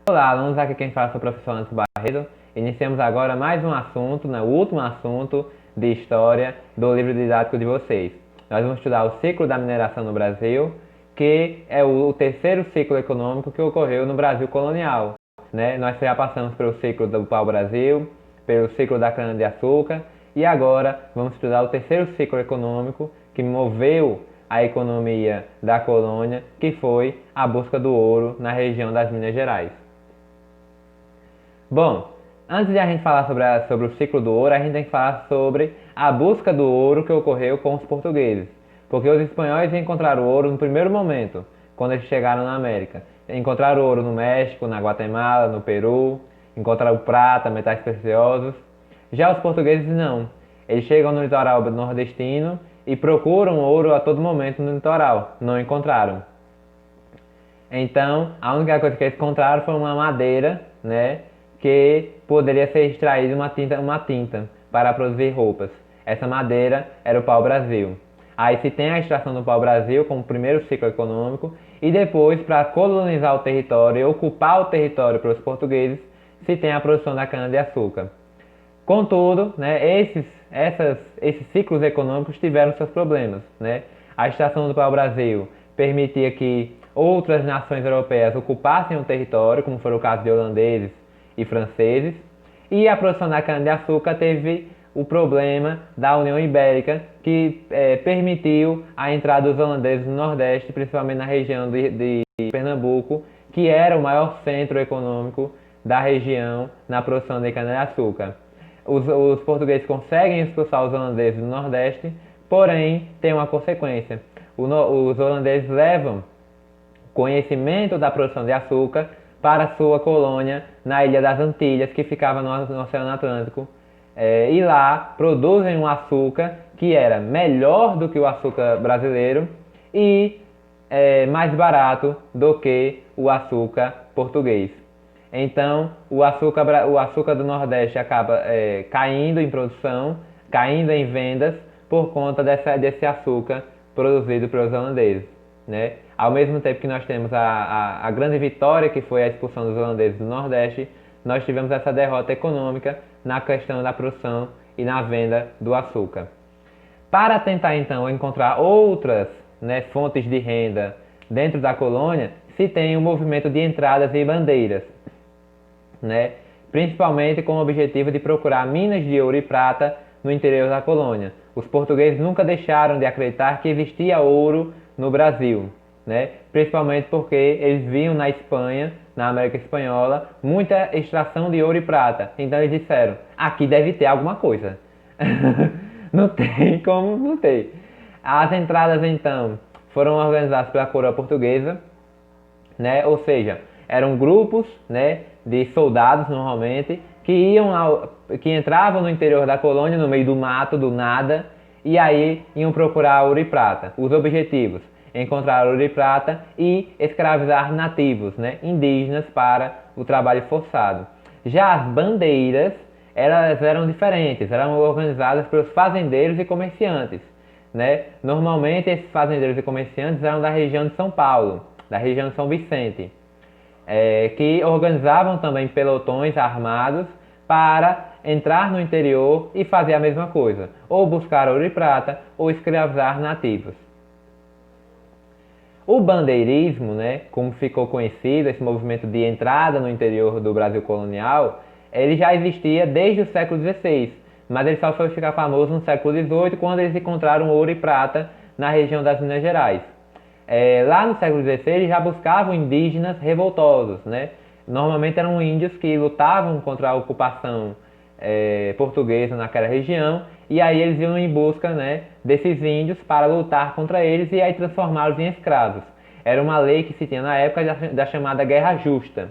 Olá, alunos, aqui quem fala é o professor Anderson Barreto. Iniciamos agora mais um assunto, o último assunto de história do livro didático de vocês. Nós vamos estudar o ciclo da mineração no Brasil, que é o terceiro ciclo econômico que ocorreu no Brasil colonial. Nós já passamos pelo ciclo do pau-brasil, pelo ciclo da cana-de-açúcar e agora vamos estudar o terceiro ciclo econômico que moveu a economia da colônia, que foi a busca do ouro na região das Minas Gerais. Bom, antes de a gente falar sobre o ciclo do ouro, a gente tem que falar sobre a busca do ouro que ocorreu com os portugueses. Porque os espanhóis encontraram ouro no primeiro momento, quando eles chegaram na América. Encontraram ouro no México, na Guatemala, no Peru, encontraram prata, metais preciosos. Já os portugueses não. Eles chegam no litoral nordestino e procuram ouro a todo momento no litoral. Não encontraram. Então, a única coisa que eles encontraram foi uma madeira, que poderia ser extraída uma tinta para produzir roupas. Essa madeira era o pau-brasil. Aí se tem a extração do pau-brasil como primeiro ciclo econômico e depois, para colonizar o território e ocupar o território para os portugueses, se tem a produção da cana-de-açúcar. Contudo, esses ciclos econômicos tiveram seus problemas. A extração do pau-brasil permitia que outras nações europeias ocupassem o território, como foi o caso de holandeses e franceses, e a produção da cana-de-açúcar teve o problema da União Ibérica, que permitiu a entrada dos holandeses no Nordeste, principalmente na região de Pernambuco, que era o maior centro econômico da região na produção de cana-de-açúcar. Os portugueses conseguem expulsar os holandeses do Nordeste, porém tem uma consequência. Os holandeses levam conhecimento da produção de açúcar para sua colônia na Ilha das Antilhas, que ficava no Oceano Atlântico, e lá produzem um açúcar que era melhor do que o açúcar brasileiro e mais barato do que o açúcar português. Então, o açúcar do Nordeste acaba caindo em produção, caindo em vendas, por conta desse açúcar produzido pelos holandeses. Ao mesmo tempo que nós temos a grande vitória, que foi a expulsão dos holandeses do Nordeste, nós tivemos essa derrota econômica na questão da produção e na venda do açúcar. Para tentar então encontrar outras fontes de renda dentro da colônia, se tem o movimento de entradas e bandeiras, principalmente com o objetivo de procurar minas de ouro e prata no interior da colônia. Os portugueses nunca deixaram de acreditar que existia ouro no Brasil, principalmente porque eles viam na Espanha, na América Espanhola, muita extração de ouro e prata. Então eles disseram, aqui deve ter alguma coisa. Não tem como não ter. As entradas então foram organizadas pela coroa portuguesa, ou seja, eram grupos de soldados normalmente que entravam no interior da colônia, no meio do mato, do nada, e aí iam procurar ouro e prata. Os objetivos: encontrar ouro e prata e escravizar nativos, indígenas, para o trabalho forçado. Já as bandeiras, elas eram diferentes, eram organizadas pelos fazendeiros e comerciantes. Normalmente esses fazendeiros e comerciantes eram da região de São Paulo, da região de São Vicente, que organizavam também pelotões armados para entrar no interior e fazer a mesma coisa, ou buscar ouro e prata, ou escravizar nativos. O bandeirismo, como ficou conhecido, esse movimento de entrada no interior do Brasil colonial, ele já existia desde o século XVI, mas ele só foi ficar famoso no século XVIII, quando eles encontraram ouro e prata na região das Minas Gerais. Lá no século XVI eles já buscavam indígenas revoltosos, Normalmente eram índios que lutavam contra a ocupação portuguesa naquela região, e aí eles iam em busca desses índios para lutar contra eles e aí transformá-los em escravos. Era uma lei que se tinha na época da chamada Guerra Justa.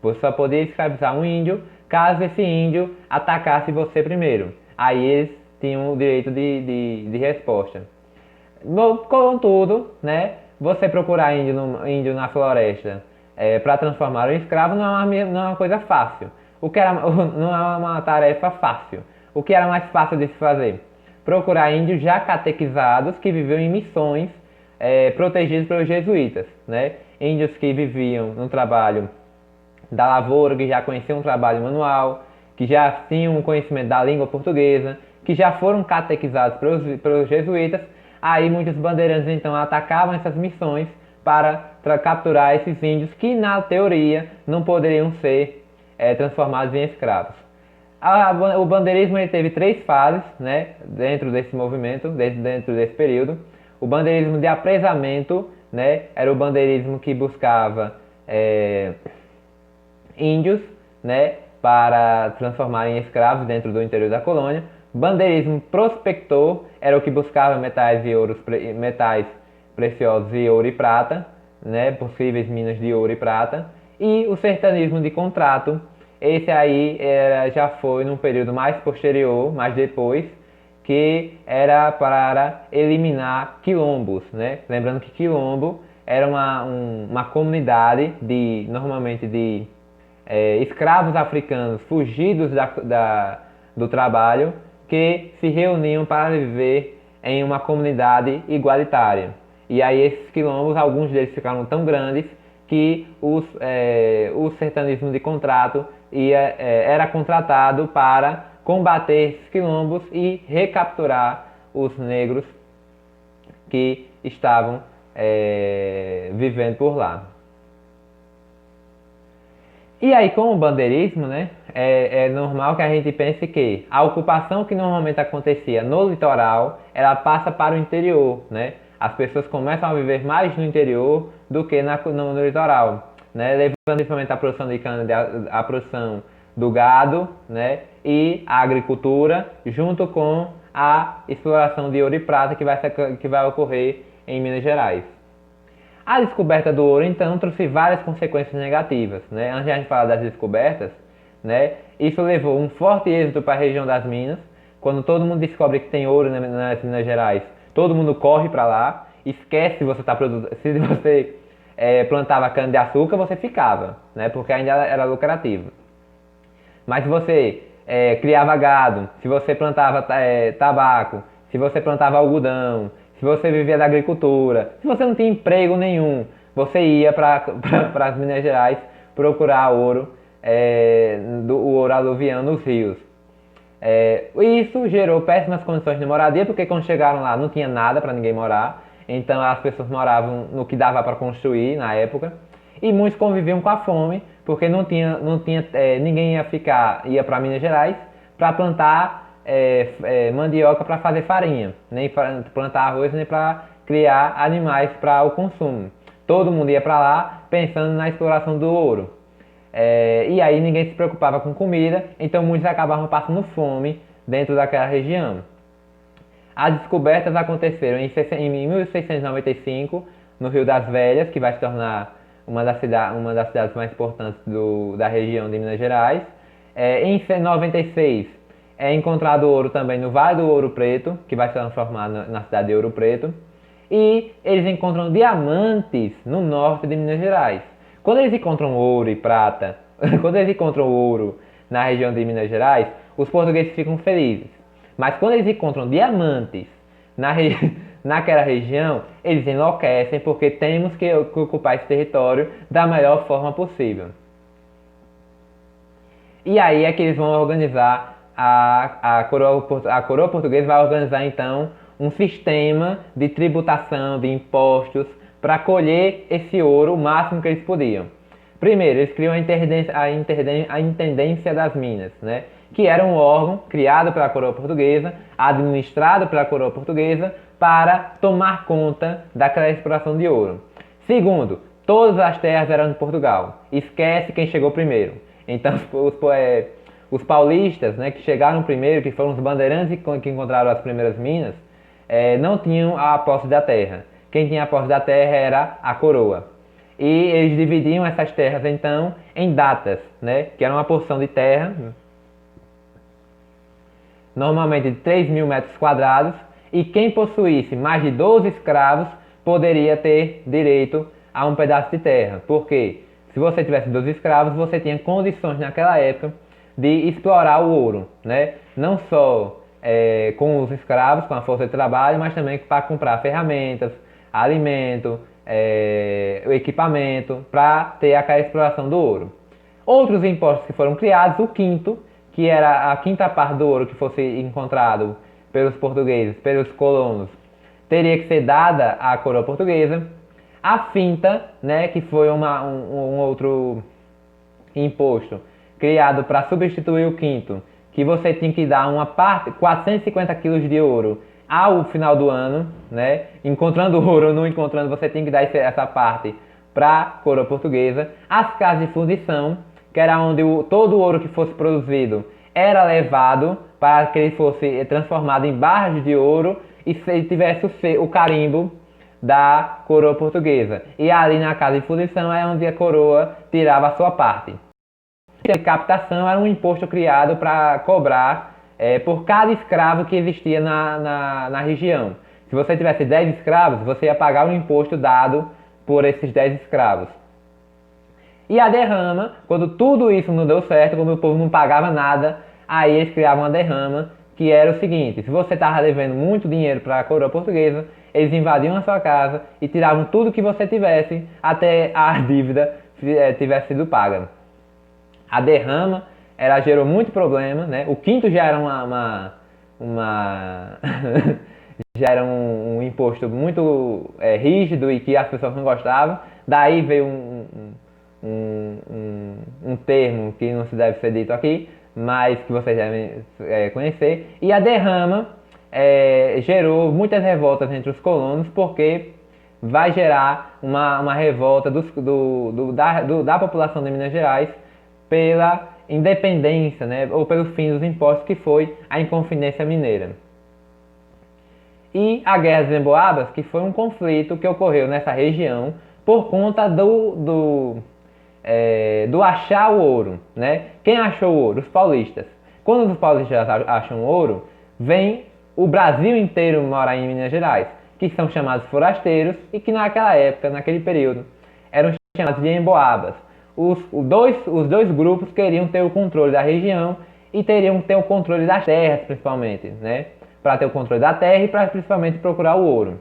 Você só podia escravizar um índio caso esse índio atacasse você primeiro. Aí eles tinham o direito de resposta. Contudo, você procurar índio na floresta para transformar em escravo não é uma coisa fácil. Não é uma tarefa fácil. O que era mais fácil de se fazer? Procurar índios já catequizados que viviam em missões protegidos pelos jesuítas. Índios que viviam no trabalho da lavoura, que já conheciam um trabalho manual, que já tinham um conhecimento da língua portuguesa, que já foram catequizados pelos jesuítas. Aí muitos bandeirantes então atacavam essas missões para capturar esses índios que na teoria não poderiam ser transformados em escravos. O bandeirismo ele teve três fases, né, dentro desse movimento, dentro desse período. O bandeirismo de apresamento, né, era o bandeirismo que buscava índios, né, para transformar em escravos dentro do interior da colônia. Bandeirismo prospector era o que buscava metais preciosos e ouro e prata, né, possíveis minas de ouro e prata. E o sertanismo de contrato, esse aí já foi num período mais posterior, mais depois, que era para eliminar quilombos, né? Lembrando que quilombo era uma comunidade normalmente de escravos africanos fugidos do trabalho que se reuniam para viver em uma comunidade igualitária. E aí esses quilombos, alguns deles ficaram tão grandes que o sertanismo de contrato era contratado para combater esses quilombos e recapturar os negros que estavam vivendo por lá. E aí, com o bandeirismo, né, é normal que a gente pense que a ocupação que normalmente acontecia no litoral, ela passa para o interior, né? As pessoas começam a viver mais no interior do que no litoral, né? Levando principalmente a produção de cana, a produção do gado, né, e a agricultura, junto com a exploração de ouro e prata que vai ocorrer em Minas Gerais. A descoberta do ouro, então, trouxe várias consequências negativas, né? Antes de a gente falar das descobertas, né, isso levou um forte êxito para a região das Minas. Quando todo mundo descobre que tem ouro nas Minas Gerais, todo mundo corre para lá, esquece se você se você plantava cana-de-açúcar, você ficava, né, porque ainda era lucrativo. Mas se você criava gado, se você plantava tabaco, se você plantava algodão, se você vivia da agricultura, se você não tinha emprego nenhum, você ia para as Minas Gerais procurar ouro, o ouro aluviano nos rios. Isso gerou péssimas condições de moradia, porque quando chegaram lá não tinha nada para ninguém morar, então as pessoas moravam no que dava para construir na época, e muitos conviviam com a fome, porque ninguém ia para Minas Gerais para plantar mandioca para fazer farinha, nem para plantar arroz, nem para criar animais para o consumo. Todo mundo ia para lá pensando na exploração do ouro. E aí ninguém se preocupava com comida, então muitos acabavam passando fome dentro daquela região. As descobertas aconteceram em 1695, no Rio das Velhas, que vai se tornar uma das cidades mais importantes da região de Minas Gerais. Em 96, é encontrado ouro também no Vale do Ouro Preto, que vai se transformar na cidade de Ouro Preto. E eles encontram diamantes no norte de Minas Gerais. Quando eles encontram ouro e prata, quando eles encontram ouro na região de Minas Gerais, os portugueses ficam felizes. Mas quando eles encontram diamantes naquela região, eles enlouquecem porque temos que ocupar esse território da melhor forma possível. E aí é que eles vão organizar, a coroa portuguesa vai organizar então um sistema de tributação, de impostos, para colher esse ouro o máximo que eles podiam. Primeiro, eles criam a Intendência das Minas, né, que era um órgão criado pela coroa portuguesa, administrado pela coroa portuguesa, para tomar conta daquela exploração de ouro. Segundo, todas as terras eram de Portugal. Esquece quem chegou primeiro. Então, os paulistas, né, que chegaram primeiro, que foram os bandeirantes que encontraram as primeiras minas, não tinham a posse da terra. Quem tinha a posse da terra era a coroa. E eles dividiam essas terras, então, em datas, né, que era uma porção de terra, normalmente de 3.000 metros quadrados, e quem possuísse mais de 12 escravos poderia ter direito a um pedaço de terra. Porque se você tivesse 12 escravos, você tinha condições naquela época de explorar o ouro, né? Não só com os escravos, com a força de trabalho, mas também para comprar ferramentas, alimento, o equipamento, para ter aquela exploração do ouro. Outros impostos que foram criados, o quinto, que era a quinta parte do ouro que fosse encontrado pelos portugueses, pelos colonos, teria que ser dada à coroa portuguesa. A finta, né, que foi um outro imposto criado para substituir o quinto, que você tinha que dar uma parte, 450 quilos de ouro ao final do ano, né? Encontrando ouro ou não encontrando, você tinha que dar essa parte para a coroa portuguesa. As casas de fundição, que era onde todo o ouro que fosse produzido era levado para que ele fosse transformado em barras de ouro e se tivesse o carimbo da coroa portuguesa. E ali na casa de fundição é onde a coroa tirava a sua parte. A captação era um imposto criado para cobrar por cada escravo que existia na região. Se você tivesse 10 escravos, você ia pagar um imposto dado por esses 10 escravos. E a derrama, quando tudo isso não deu certo, quando o povo não pagava nada, aí eles criavam a derrama, que era o seguinte: se você estava devendo muito dinheiro para a coroa portuguesa, eles invadiam a sua casa e tiravam tudo que você tivesse até a dívida tivesse sido paga. A derrama gerou muito problema, né? O quinto já era já era um imposto muito rígido e que as pessoas não gostavam. Daí veio um termo que não se deve ser dito aqui, mas que vocês devem conhecer. E a derrama gerou muitas revoltas entre os colonos, porque vai gerar uma revolta da população de Minas Gerais pela independência, né, ou pelo fim dos impostos, que foi a Inconfidência Mineira. E a Guerra dos Emboabas, que foi um conflito que ocorreu nessa região por conta do achar o ouro, né? Quem achou o ouro? Os paulistas. Quando os paulistas acham ouro, vem o Brasil inteiro morar em Minas Gerais, que são chamados forasteiros e que naquela época, naquele período, eram chamados de emboabas. Os dois grupos queriam ter o controle da região e teriam que ter o controle das terras, principalmente, né? Para ter o controle da terra e para principalmente procurar o ouro.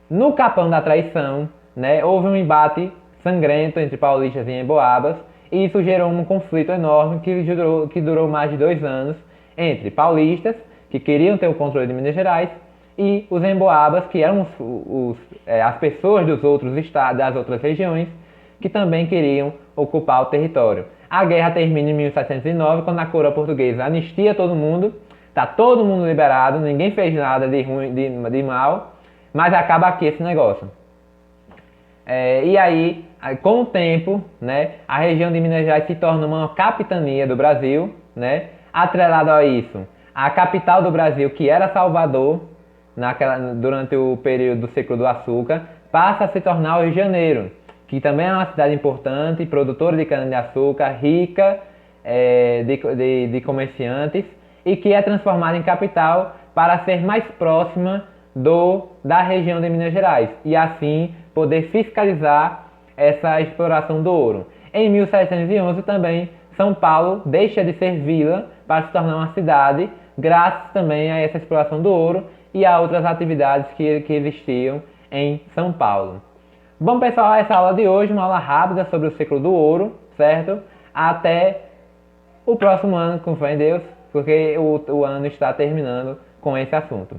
No Capão da Traição, né, houve um embate sangrento entre paulistas e emboabas, e isso gerou um conflito enorme que durou mais de 2 anos entre paulistas, que queriam ter o controle de Minas Gerais, e os emboabas, que eram as pessoas dos outros estados, das outras regiões, que também queriam ocupar o território. A guerra termina em 1709, quando a coroa portuguesa anistia todo mundo, tá todo mundo liberado, ninguém fez nada de ruim, de mal, mas acaba aqui esse negócio. E aí, com o tempo, né, a região de Minas Gerais se torna uma capitania do Brasil, né, atrelado a isso, a capital do Brasil, que era Salvador, durante o período do ciclo do açúcar, passa a se tornar o Rio de Janeiro, que também é uma cidade importante, produtora de cana-de-açúcar, rica de comerciantes, e que é transformada em capital para ser mais próxima da região de Minas Gerais, e assim poder fiscalizar essa exploração do ouro. Em 1711 também, São Paulo deixa de ser vila para se tornar uma cidade, graças também a essa exploração do ouro e a outras atividades que existiam em São Paulo. Bom, pessoal, essa aula de hoje, uma aula rápida sobre o ciclo do ouro, certo? Até o próximo ano, com fé em Deus, porque o ano está terminando com esse assunto.